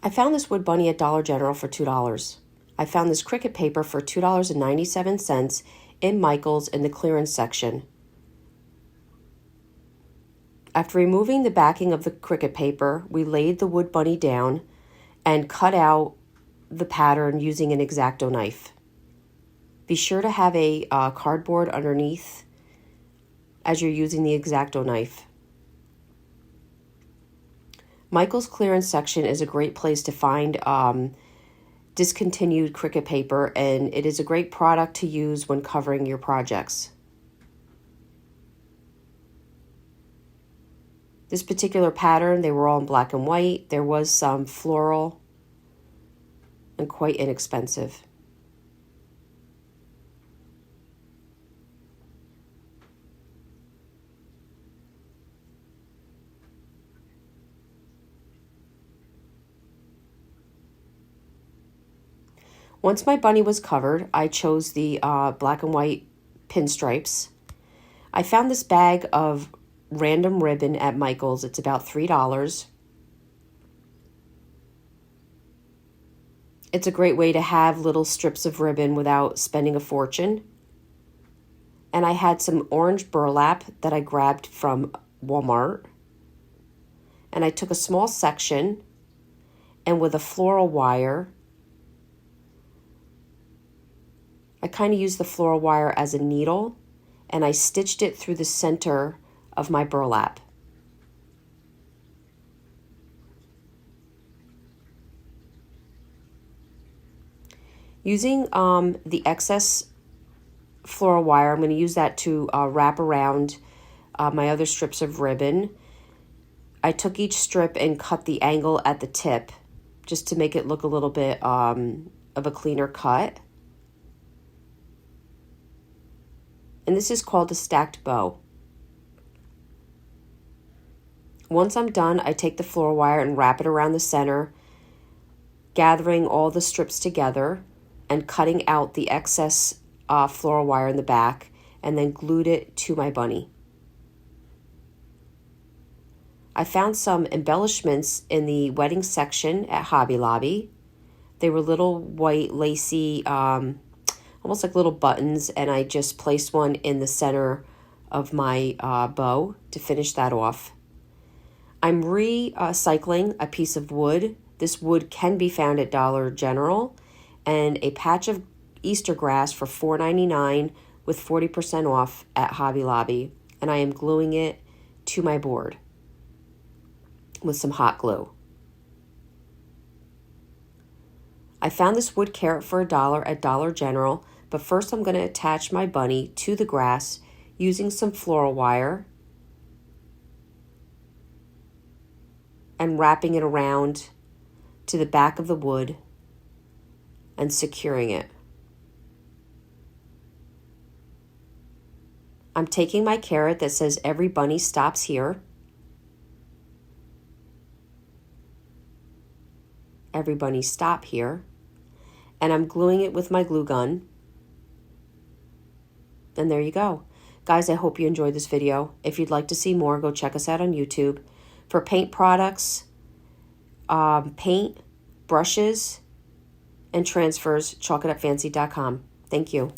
I found this wood bunny at Dollar General for $2. I found this Cricut paper for $2.97 in Michael's in the clearance section. After removing the backing of the Cricut paper, we laid the wood bunny down and cut out the pattern using an X-Acto knife. Be sure to have a cardboard underneath as you're using the X-Acto knife. Michael's clearance section is a great place to find discontinued Cricut paper, and it is a great product to use when covering your projects. This particular pattern, they were all in black and white. There was some floral and quite inexpensive. Once my bunny was covered, I chose the black and white pinstripes. I found this bag of random ribbon at Michael's. It's about $3. It's a great way to have little strips of ribbon without spending a fortune. And I had some orange burlap that I grabbed from Walmart. And I took a small section, and with a floral wire, I kind of used the floral wire as a needle, and I stitched it through the center of my burlap. Using the excess floral wire, I'm going to use that to wrap around my other strips of ribbon. I took each strip and cut the angle at the tip just to make it look a little bit of a cleaner cut. And this is called a stacked bow. Once I'm done, I take the floral wire and wrap it around the center, gathering all the strips together and cutting out the excess floral wire in the back, and then glued it to my bunny. I found some embellishments in the wedding section at Hobby Lobby. They were little white lacy almost like little buttons, and I just placed one in the center of my bow to finish that off. I'm recycling a piece of wood. This wood can be found at Dollar General, and a patch of Easter grass for $4.99 with 40% off at Hobby Lobby, and I am gluing it to my board with some hot glue. I found this wood carrot for $1 at Dollar General, but first I'm going to attach my bunny to the grass using some floral wire and wrapping it around to the back of the wood and securing it. I'm taking my carrot that says "Every bunny stops here." Every bunny stop here. And I'm gluing it with my glue gun. And there you go. Guys, I hope you enjoyed this video. If you'd like to see more, go check us out on YouTube. For paint products, paint, brushes, and transfers, chalkitupfancy.com. Thank you.